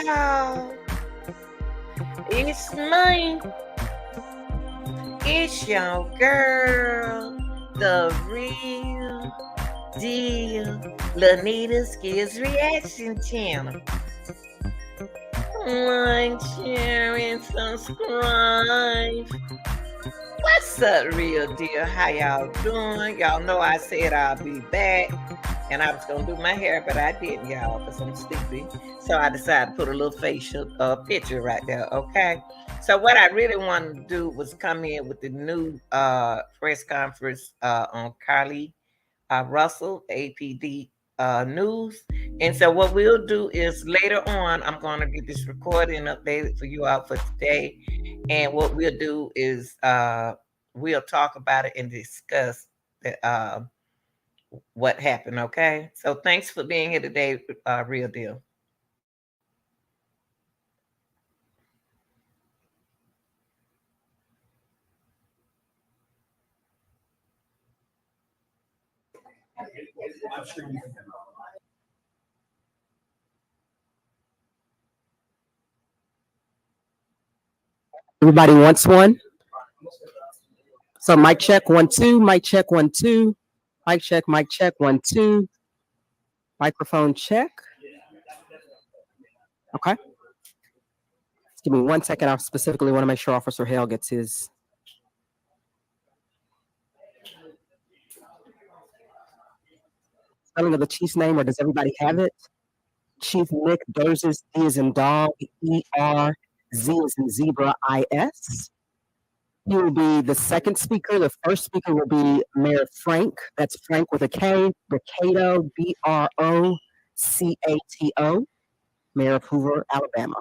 y'all. It's me. It's your girl, the real deal, Lanita's Kids Reaction Channel. Like, share, and subscribe. What's up, real deal? How y'all doing? Y'all know I said I'll be back, and I was gonna do my hair, but I didn't, y'all, because I'm sleepy. So I decided to put a little facial picture right there. Okay. So what I really wanted to do was come in with the new press conference on Carlee Russell, APD News. And so what we'll do is later on, I'm going to get this recording updated for you all for today. And what we'll do is we'll talk about it and discuss the, what happened. Okay. So thanks for being here today, Real Deal. Everybody wants one. So mic check 1 2, mic check 1 2, mic check 1 2, microphone check. Okay. Give me 1 second. I specifically want to make sure Officer Hale gets his. Spelling of the chief's name, or does everybody have it? Chief Nick Durzis, D as in dog, E-R-Z as in zebra, I-S. He will be the second speaker. The first speaker will be Mayor Frank. That's Frank with a K, Brocato, B-R-O-C-A-T-O, Mayor of Hoover, Alabama.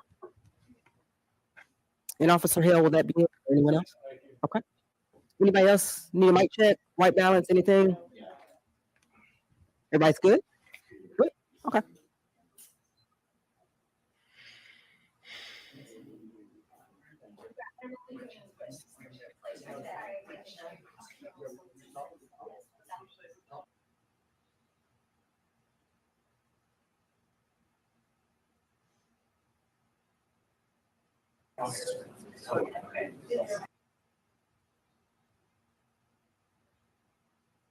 And Officer Hill, will that be it? Anyone else? Okay. Anybody else need a mic check, white balance, anything? Everybody's good? Good? Okay.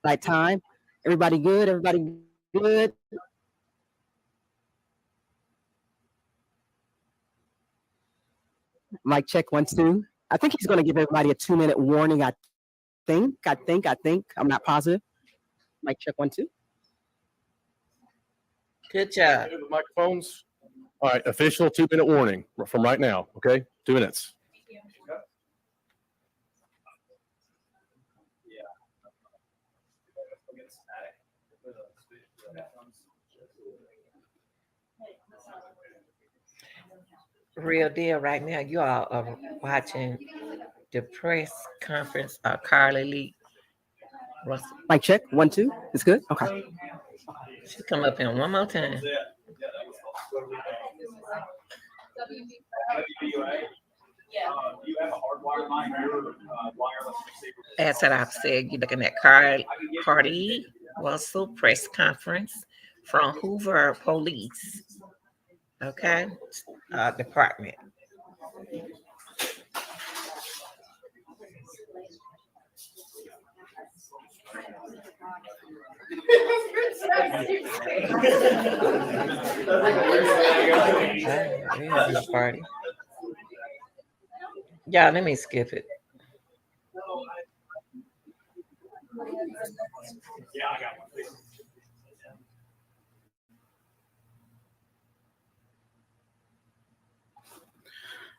Right time. Everybody good? Everybody good? Mic check 1 2. I think he's going to give everybody a 2-minute warning. I think. I'm not positive. Mic check 1 2. Good job. The microphones. All right, official 2-minute warning from right now. Okay, 2 minutes. Real deal right now. You all are watching the press conference of Carlee Russell. Mic check 1 2. It's good? Okay. She come up in one more time. As I've said, you're looking at Carlee Russell press conference from Hoover Police. Okay, department. Party. Yeah, let me skip it. Yeah, I got one.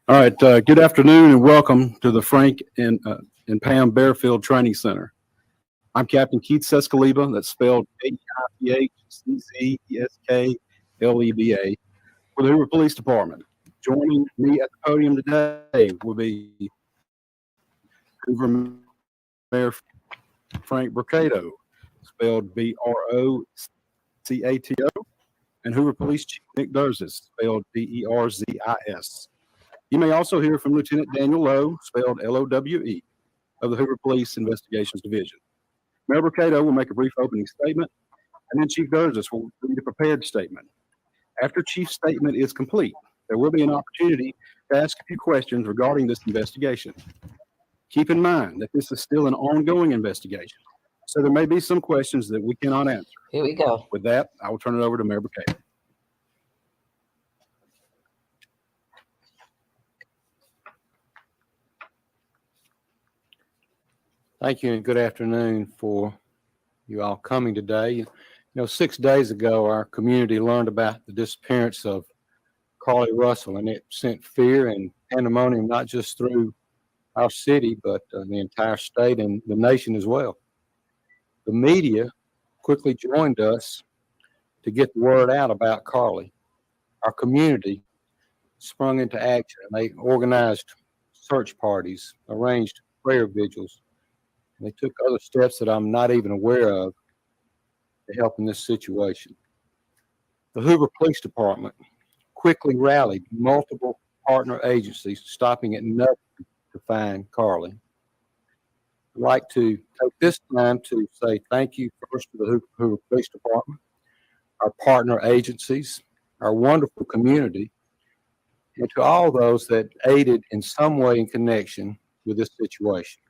All right. Good afternoon and welcome to the Frank and Pam Bearfield Training Center. I'm Captain Keith Sescaleba. That's spelled A-I-P-H-C-C-E-S-K-L-E-B-A for the Hoover Police Department. Joining me at the podium today will be Hoover Mayor Frank Brocato, spelled B-R-O-C-A-T-O, and Hoover Police Chief Nick Durzis, spelled D-E-R-Z-I-S. You may also hear from Lieutenant Daniel Lowe, spelled L-O-W-E, of the Hoover Police Investigations Division. Mayor Brocato will make a brief opening statement, and then Chief Durzis will read a prepared statement. After Chief's statement is complete, There will be an opportunity to ask a few questions regarding this investigation. Keep in mind that this is still an ongoing investigation, so there may be some questions that we cannot answer. Here we go. With that, I will turn it over to Mayor Buchanan. Thank you and good afternoon for you all coming today. You know, 6 days ago, our community learned about the disappearance of Carlee Russell, and it sent fear and pandemonium not just through our city, but the entire state and the nation as well. The media quickly joined us to get the word out about Carlee. Our community sprung into action, and they organized search parties, arranged prayer vigils. They took other steps that I'm not even aware of to help in this situation. The Hoover Police Department quickly rallied multiple partner agencies, stopping at nothing to find Carlee. I'd like to take this time to say thank you first to the Hoover Police Department, our partner agencies, our wonderful community, and to all those that aided in some way in connection with this situation.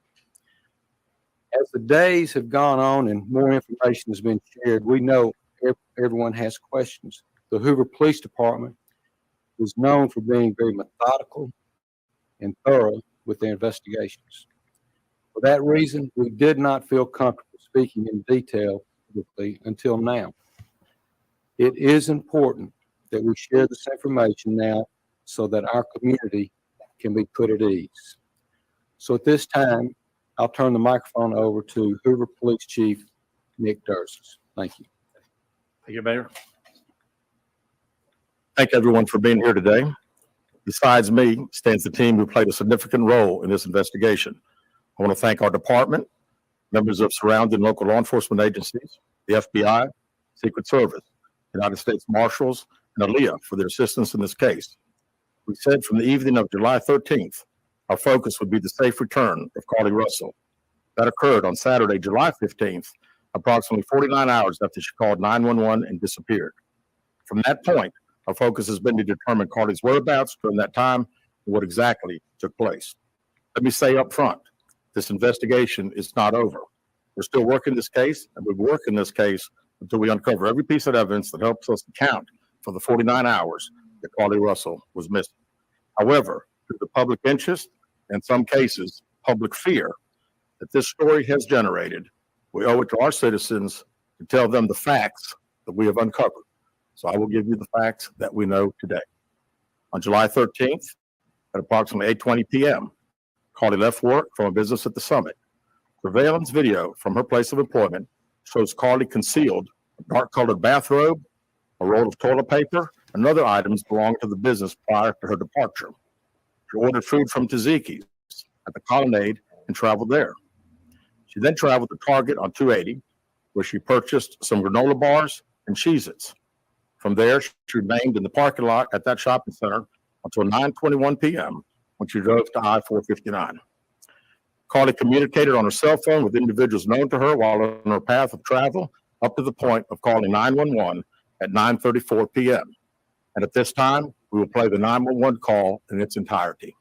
As the days have gone on and more information has been shared, we know everyone has questions. The Hoover Police Department is known for being very methodical and thorough with their investigations. For that reason, we did not feel comfortable speaking in detail publicly until now. It is important that we share this information now so that our community can be put at ease. So at this time, I'll turn the microphone over to Hoover Police Chief Nick Durzis. Thank you. Thank you, Mayor. Thank everyone for being here today. Besides me stands the team who played a significant role in this investigation. I want to thank our department, members of surrounding local law enforcement agencies, the FBI, Secret Service, United States Marshals, and ALEA for their assistance in this case. We said from the evening of July 13th, our focus would be the safe return of Carlee Russell. That occurred on Saturday, July 15th, approximately 49 hours after she called 911 and disappeared. From that point, our focus has been to determine Carlee's whereabouts during that time and what exactly took place. Let me say up front, this investigation is not over. We're still working this case, and we'll work in this case until we uncover every piece of evidence that helps us account for the 49 hours that Carlee Russell was missing. However, through the public interest, and in some cases, public fear that this story has generated, we owe it to our citizens to tell them the facts that we have uncovered. So I will give you the facts that we know today. On July 13th, at approximately 8:20 p.m., Carlee left work from a business at the Summit. Surveillance video from her place of employment shows Carlee concealed a dark-colored bathrobe, a roll of toilet paper, and other items belonging to the business prior to her departure. She ordered food from Taziki's at the Colonnade and traveled there. She then traveled to Target on 280, where she purchased some granola bars and Cheez-Its. From there, she remained in the parking lot at that shopping center until 9:21 p.m. when she drove to I-459. Carlee communicated on her cell phone with individuals known to her while on her path of travel up to the point of calling 911 at 9:34 p.m. And at this time, we will play the 911 call in its entirety.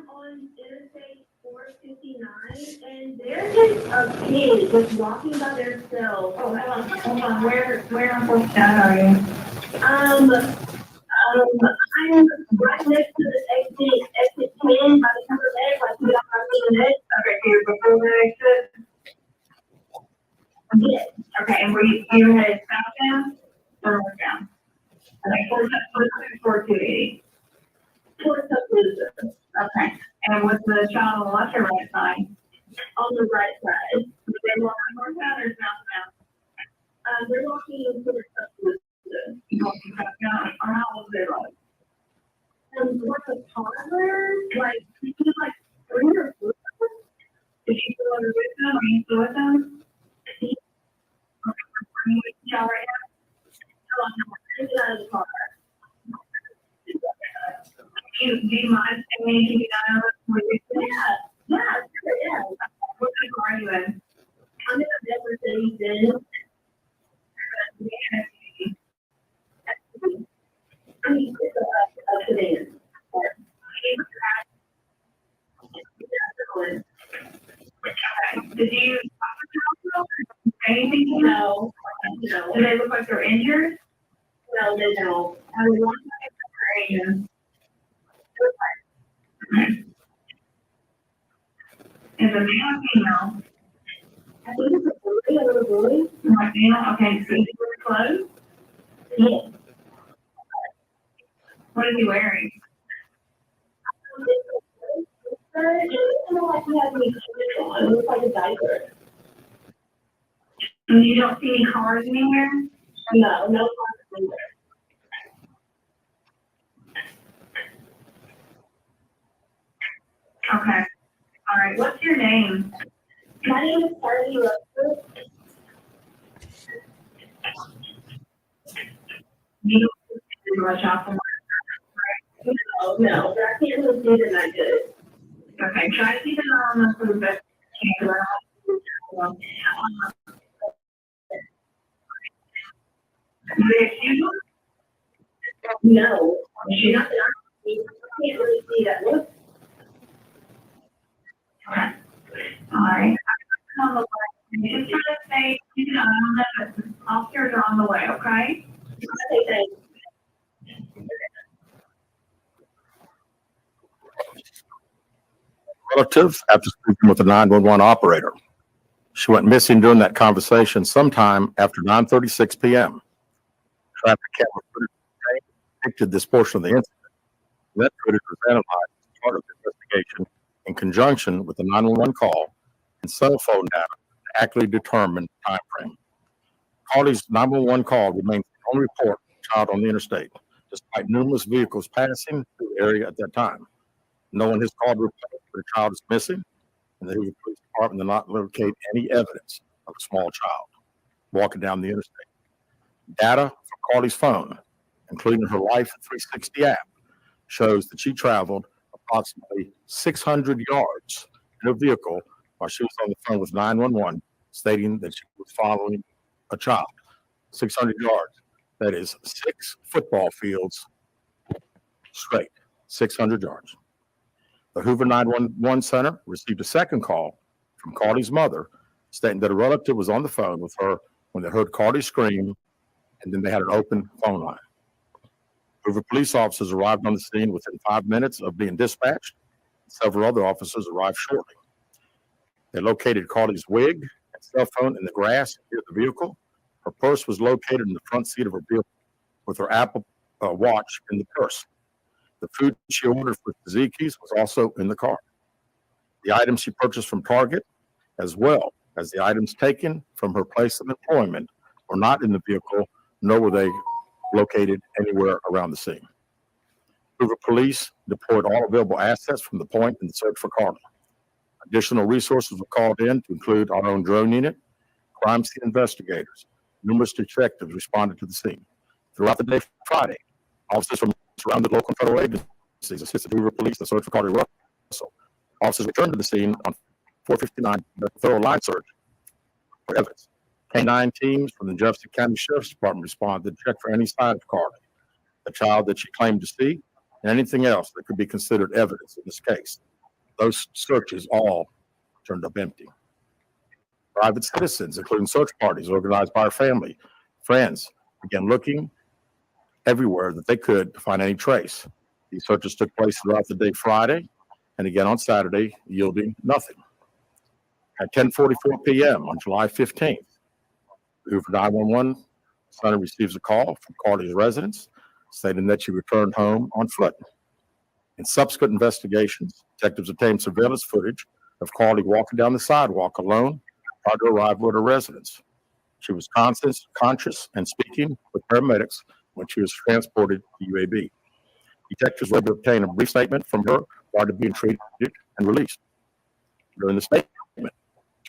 On Interstate 459, and there's just a kid just walking by themselves. Oh, hold on. Where on 459 are you? I'm right next to the exit 10 by the cover leg, like we got my next. Okay, here before the exit. Yes. Okay, and were you headed southbound or northbound? Okay, 480. Towards Tuscaloosa. Okay. And with the child on the left or right side? On the right side. They walk northbound or southbound? They're walking towards Tuscaloosa. Walking southbound. Or how old are they like? What's a toddler? Like, like 3 or 4? Did you still live with them? Are you still with them? Okay. Are you with each other right now? No, I'm not. Get out of the car. Do you mind saying anything you know? Yeah. Yeah. What kind of car are you in? I'm in a Mercedes Benz. I mean, it's a sedan. Did you say anything? No. No. Do they look like they're injured? No, they don't. I was wondering if they're Asian. Is a male or female? I think it's a little boy. Like male? Okay, so he's wearing clothes? Yeah. What is he wearing? It looks like a diaper. And you don't see any cars anywhere? No, no cars anywhere. Okay. All right. What's your name? My name is Carlee Russell. You don't rush off from work. No, but I can't really do them that good. Okay, try to keep an eye on them for the best you can. Do they excuse you? No, she's not that I can't really see that look. Okay. All right. On the way. You just try to stay, keep an eye on them, but the officers are on the way, okay? Okay, thanks. Relatives after speaking with the 911 operator. She went missing during that conversation sometime after 9:36 p.m. Traffic camera footage depicted this portion of the incident. That footage was analyzed as part of the investigation in conjunction with the 911 call and cell phone data to accurately determine the time frame. Carlee's 911 call remains the only report of a child on the interstate, despite numerous vehicles passing through the area at that time. No one has called to report that a child is missing, and the Hoover Police Department did not locate any evidence of a small child walking down the interstate. Data from Carlee's phone, including her Life 360 app, shows that she traveled approximately 600 yards in a vehicle while she was on the phone with 911, stating that she was following a child. 600 yards. That is 6 football fields straight, 600 yards. The Hoover 911 Center received a second call from Carlee's mother stating that a relative was on the phone with her when they heard Carlee scream, and then they had an open phone line. Hoover police officers arrived on the scene within 5 minutes of being dispatched. Several other officers arrived shortly. They located Carlee's wig and cell phone in the grass near the vehicle. Her purse was located in the front seat of her vehicle with her Apple Watch in the purse. The food she ordered for Tzatziki's was also in the car. The items she purchased from Target, as well as the items taken from her place of employment, were not in the vehicle, nor were they located anywhere around the scene. Hoover police deployed all available assets from the point in the search for Carlee. Additional resources were called in to include our own drone unit, crime scene investigators. Numerous detectives responded to the scene. Throughout the day Friday, officers from surrounded local and federal agencies assisted Hoover police in the search for Carlee Russell. Officers returned to the scene on 459, the thorough line search for evidence. K-9 teams from the Jefferson County Sheriff's Department responded to check for any sign of Carlee, the child that she claimed to see, and anything else that could be considered evidence in this case. Those searches all turned up empty. Private citizens, including search parties organized by her family, friends, began looking everywhere that they could to find any trace. These searches took place throughout the day Friday and again on Saturday, yielding nothing. At 10:44 p.m. on July 15th, the Hoover 911 center receives a call from Carlee's residence stating that she returned home on foot. In subsequent investigations, detectives obtained surveillance footage of Carlee walking down the sidewalk alone prior to arrival at her residence. She was conscious and speaking with paramedics when she was transported to UAB. Detectives were able to obtain a brief statement from her prior to being treated and released. During the statement,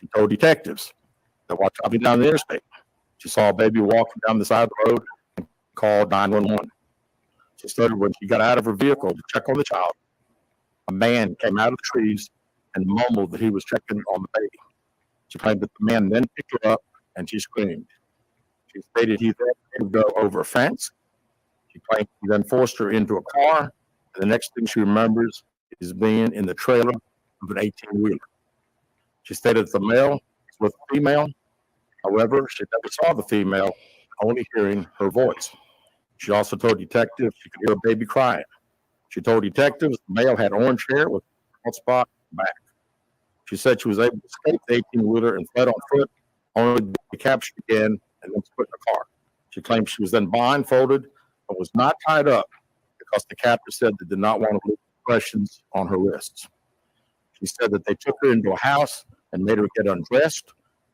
She told detectives that while traveling down the interstate, she saw a baby walking down the side of the road and called 911. She stated when she got out of her vehicle to check on the child, a man came out of the trees and mumbled that he was checking on the baby. She claimed that the man then picked her up and she screamed. She stated he then had to go over a fence. She claimed he then forced her into a car. And the next thing she remembers is being in the trailer of an 18-wheeler. She stated that the male was with a female. However, she never saw the female, only hearing her voice. She also told detectives she could hear a baby crying. She told detectives the male had orange hair with a spot back. She said she was able to escape the 18-wheeler and fled on foot, only to be captured again and then put in a car. She claimed she was then blindfolded but was not tied up because the captor said they did not want to leave impressions on her wrists. She said that they took her into a house and made her get undressed.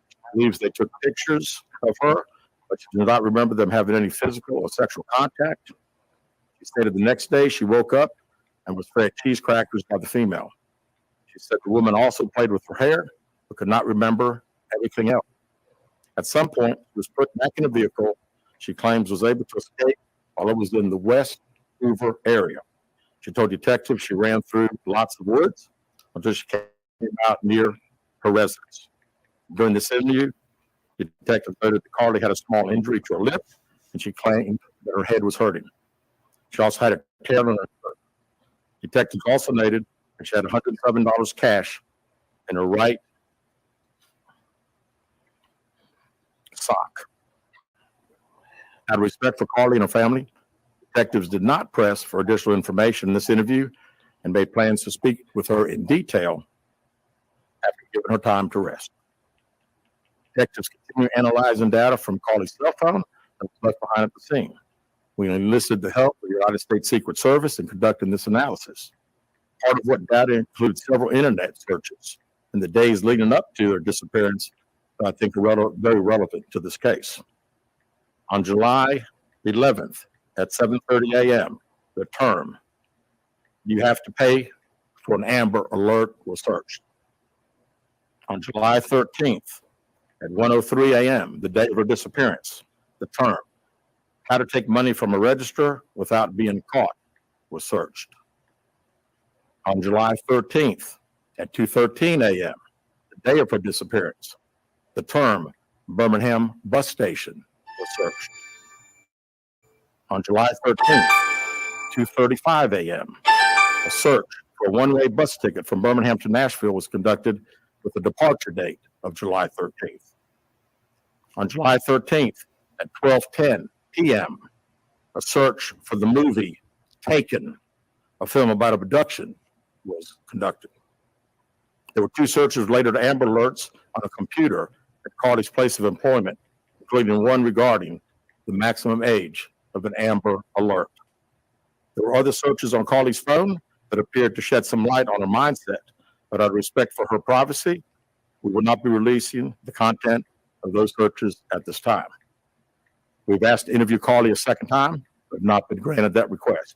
She believes they took pictures of her, but she does not remember them having any physical or sexual contact. She stated the next day she woke up and was fed cheese crackers by the female. She said the woman also played with her hair, but could not remember everything else. At some point, she was put back in a vehicle she claims was able to escape while it was in the West Hoover area. She told detectives she ran through lots of woods until she came out near her residence. During this interview, the detective noted that Carlee had a small injury to her lip, and she claimed that her head was hurting. She also had a tear on her shirt. Detectives also noted that she had $107 cash in her right sock. Out of respect for Carlee and her family, detectives did not press for additional information in this interview and made plans to speak with her in detail after giving her time to rest. Detectives continue analyzing data from Carlee's cell phone that was left behind at the scene. We enlisted the help of the United States Secret Service in conducting this analysis. Part of what data includes several internet searches in the days leading up to her disappearance that I think are very relevant to this case. On July 11th at 7:30 a.m., the term "you have to pay for an Amber Alert" was searched. On July 13th at 1:03 a.m., the day of her disappearance, the term "how to take money from a register without being caught" was searched. On July 13th at 2:13 a.m., the day of her disappearance, the term "Birmingham bus station" was searched. On July 13th, 2:35 a.m., a search for a one-way bus ticket from Birmingham to Nashville was conducted with the departure date of July 13th. On July 13th at 12:10 p.m., a search for the movie Taken, a film about abduction, was conducted. There were two searches related to Amber Alerts on a computer at Carlee's place of employment, including one regarding the maximum age of an Amber Alert. There were other searches on Carlee's phone that appeared to shed some light on her mindset, but out of respect for her privacy, we will not be releasing the content of those searches at this time. We've asked to interview Carlee a second time, but have not been granted that request.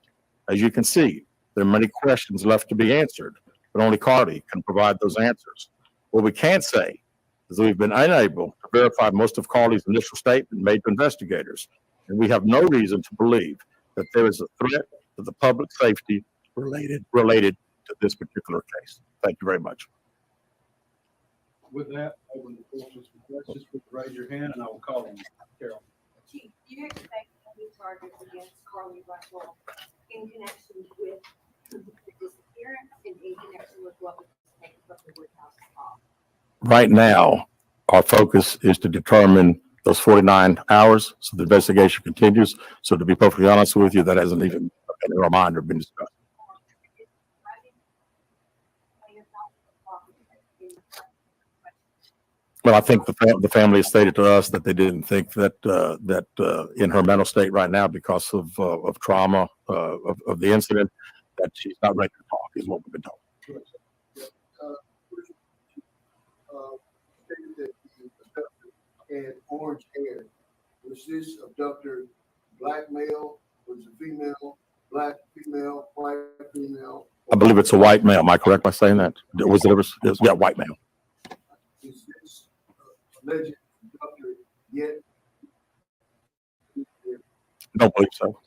As you can see, there are many questions left to be answered, but only Carlee can provide those answers. What we can say is that we've been unable to verify most of Carlee's initial statement made to investigators, and we have no reason to believe that there is a threat to the public safety related to this particular case. Thank you very much. With that, open the floor for some questions. Raise your hand and I will call on you. Carol. Chief, do you expect any charges against Carlee Russell in connection with the disappearance and in connection with what was taken from the Woodhouse off? Right now, our focus is to determine those 49 hours, so the investigation continues. So to be perfectly honest with you, that hasn't even been in our mind or been discussed. Well, I think the family has stated to us that they didn't think that in her mental state right now, because of trauma of the incident, that she's not ready to talk, is what we've been told. Stated that the abductor had orange hair. Was this abductor black male? Was it female? Black female? White female? I believe it's a white male. Am I correct by saying that? Was it ever? Yeah, white male. Is this alleged abductor yet? Don't believe so.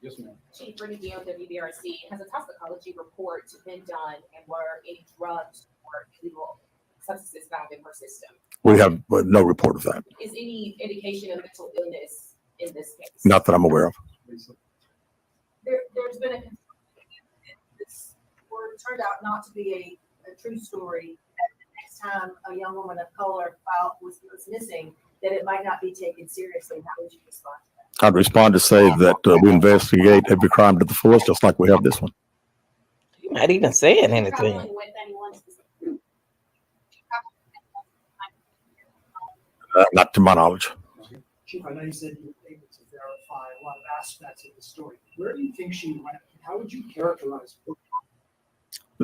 Yes, ma'am. Chief Brittany Deal, WBRC, has a toxicology report been done, and were any drugs or illegal substances found in her system? We have no report of that. Is any indication of mental illness in this case? Not that I'm aware of. There's been this turned out not to be a true story. That the next time a young woman of color was missing, that it might not be taken seriously. How would you respond to that? I'd respond to say that we investigate every crime to the fullest, just like we have this one. You're not even saying anything. With anyone specific. Not to my knowledge. Chief, I know you said you were able to verify a lot of aspects of the story. Where do you think she went? How would you characterize her?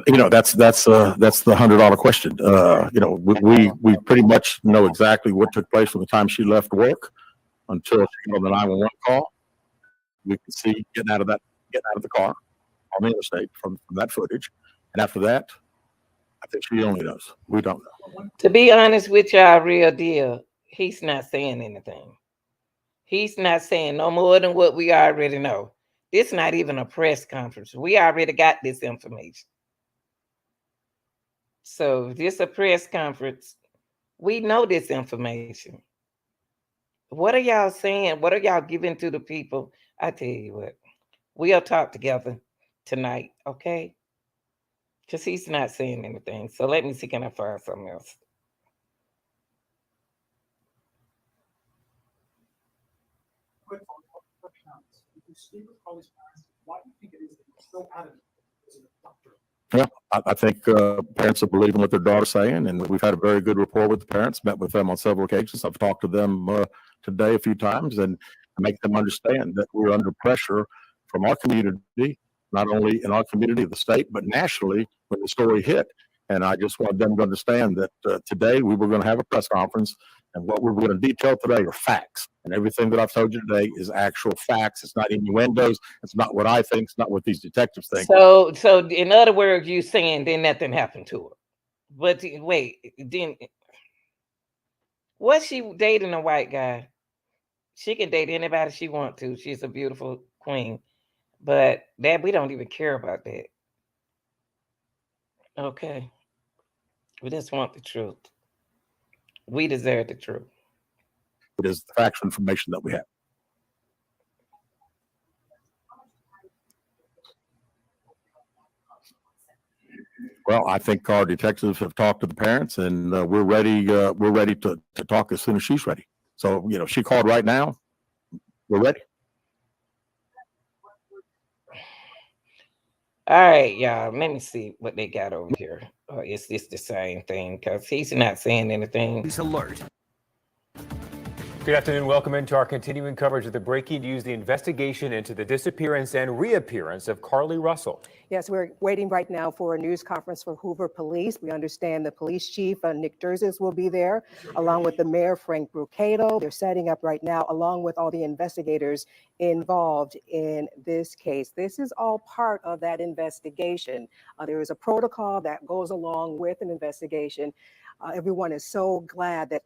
You know, that's the $100 question. You know, we pretty much know exactly what took place from the time she left work until she got on the 911 call. We can see getting out of the car on the interstate from that footage. And after that, I think she only knows. We don't know. To be honest with y'all, real deal, he's not saying anything. He's not saying no more than what we already know. It's not even a press conference. We already got this information. So if this a press conference, we know this information. What are y'all saying? What are y'all giving to the people? I tell you what, we'll talk together tonight, okay? Because he's not saying anything. So let me see, can I find something else? Quick follow-up for parents. If you speak with Carlee's parents, why do you think it is that you're so adamant as an abductor? Yeah, I think parents are believing what their daughter's saying, and we've had a very good rapport with the parents, met with them on several occasions. I've talked to them today a few times and make them understand that we're under pressure from our community, not only in our community of the state, but nationally when the story hit. And I just want them to understand that today we were going to have a press conference, and what we're going to detail today are facts. And everything that I've told you today is actual facts. It's not innuendos. It's not what I think. It's not what these detectives think. So in other words, you saying then nothing happened to her. But wait, then was she dating a white guy? She can date anybody she wants to. She's a beautiful queen. But that we don't even care about that. Okay. We just want the truth. We deserve the truth. It is the factual information that we have. Well, I think our detectives have talked to the parents, and we're ready. We're ready to talk as soon as she's ready. So, you know, she called right now. We're ready. All right, y'all. Let me see what they got over here. Or is this the same thing? Because he's not saying anything. Alert. Good afternoon. Welcome into our continuing coverage of the breaking news, the investigation into the disappearance and reappearance of Carlee Russell. Yes, we're waiting right now for a news conference for Hoover Police. We understand the police chief, Nick Durzis, will be there, along with the mayor, Frank Brucato. They're setting up right now, along with all the investigators involved in this case. This is all part of that investigation. There is a protocol that goes along with an investigation. Everyone is so glad that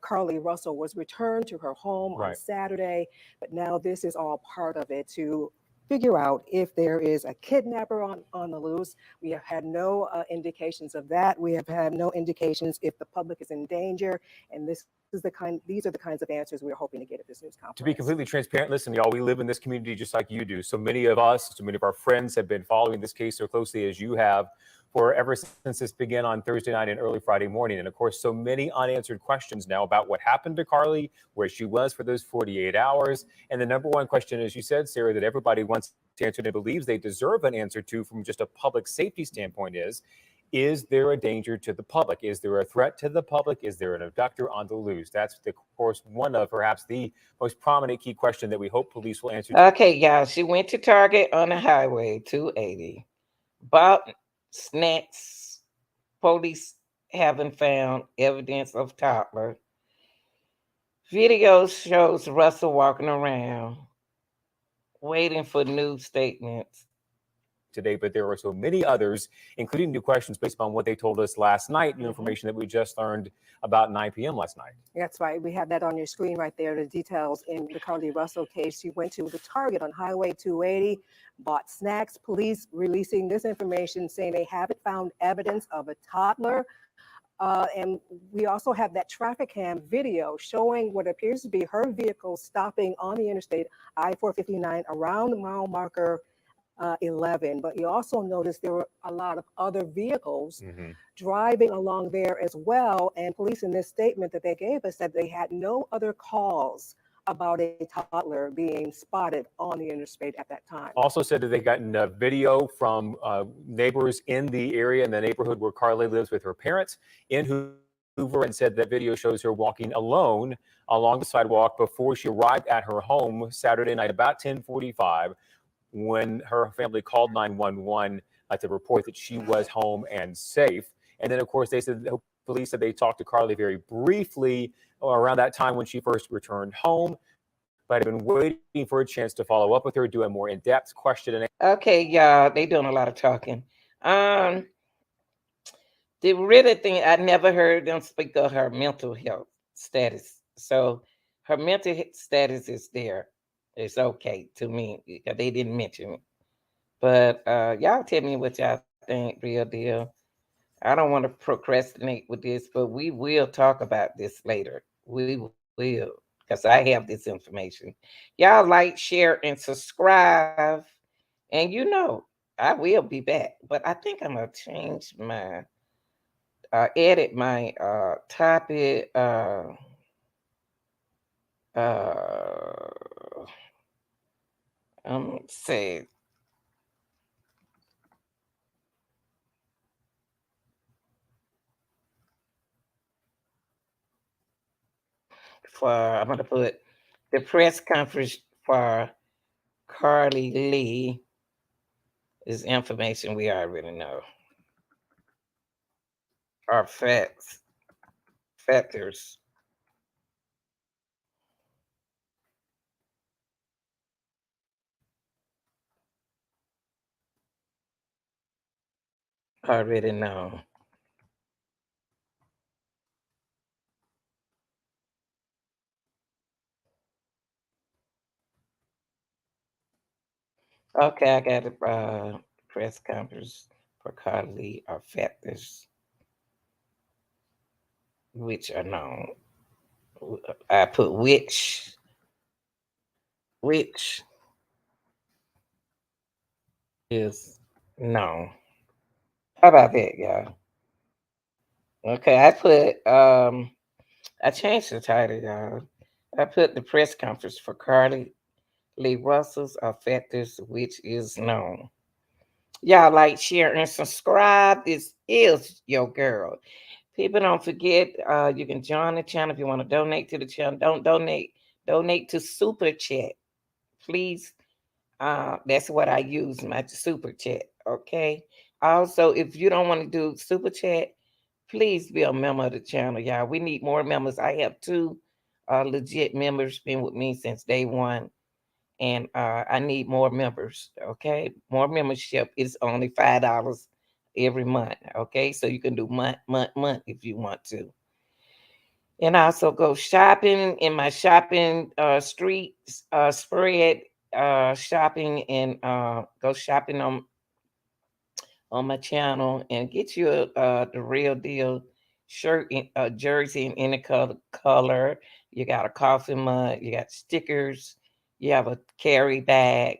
Carlee Russell was returned to her home on Saturday, but now this is all part of it to figure out if there is a kidnapper on the loose. We have had no indications of that. We have had no indications if the public is in danger, and these are the kinds of answers we're hoping to get at this news conference. To be completely transparent, listen, y'all, we live in this community just like you do. So many of us, so many of our friends have been following this case so closely as you have for ever since this began on Thursday night and early Friday morning. And of course, so many unanswered questions now about what happened to Carlee, where she was for those 48 hours. And the number one question, as you said, Sarah, that everybody wants to answer and believes they deserve an answer to from just a public safety standpoint is there a danger to the public? Is there a threat to the public? Is there an abductor on the loose? That's, of course, one of perhaps the most prominent key question that we hope police will answer. Okay, y'all, she went to Target on the highway, 280, bought snacks. Police haven't found evidence of toddler. Video shows Russell walking around, waiting for news statements. today, but there are so many others, including new questions based on what they told us last night, new information that we just learned about 9 p.m. last night. That's right. We have that on your screen right there, the details in the Carlee Russell case. She went to the Target on Highway 280, bought snacks. Police releasing this information saying they haven't found evidence of a toddler. And we also have that traffic cam video showing what appears to be her vehicle stopping on the interstate I-459 around the mile marker 11. But you also notice there were a lot of other vehicles driving along there as well. And police in this statement that they gave us said they had no other calls about a toddler being spotted on the interstate at that time. Also said that they gotten a video from neighbors in the area, in the neighborhood where Carlee lives with her parents in Hoover, and said that video shows her walking alone along the sidewalk before she arrived at her home Saturday night about 10:45 when her family called 911 to report that she was home and safe. And then, of course, they said, police said they talked to Carlee very briefly around that time when she first returned home, but have been waiting for a chance to follow up with her, do a more in-depth question and Okay, y'all, they doing a lot of talking. The really thing, I never heard them speak of her mental health status. So her mental status is there. It's okay to me because they didn't mention it. But y'all tell me what y'all think, real deal. I don't want to procrastinate with this, but we will talk about this later. We will, because I have this information. Y'all like, share, and subscribe. And you know, I will be back, but I think I'm gonna change my edit my topic say I'm gonna put the press conference for Carlee Lee is information we already know. Or factors. Already know. Okay, I got a press conference for Carlee or factors which are known. I put which is known. How about that, y'all? Okay, I put I changed the title, y'all. I put the press conference for Carlee Lee Russell's factors which is known. Y'all like, share, and subscribe. This is your girl. People, don't forget, you can join the channel if you want to donate to the channel. Don't donate. Donate to Super Chat, please. That's what I use, my Super Chat, okay? Also, if you don't want to do Super Chat, please be a member of the channel, y'all. We need more members. I have 2 legit members been with me since day one. And I need more members, okay? More membership is only $5 every month, okay? So you can do month if you want to. And also go shopping in my shopping street spread shopping, and go shopping on my channel and get you the real deal shirt, jersey in any color. You got a coffee mug, you got stickers, you have a carry bag.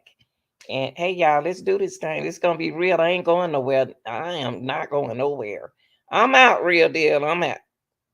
And hey, y'all, let's do this thing. It's gonna be real. I ain't going nowhere. I am not going nowhere. I'm out, real deal. I'm out.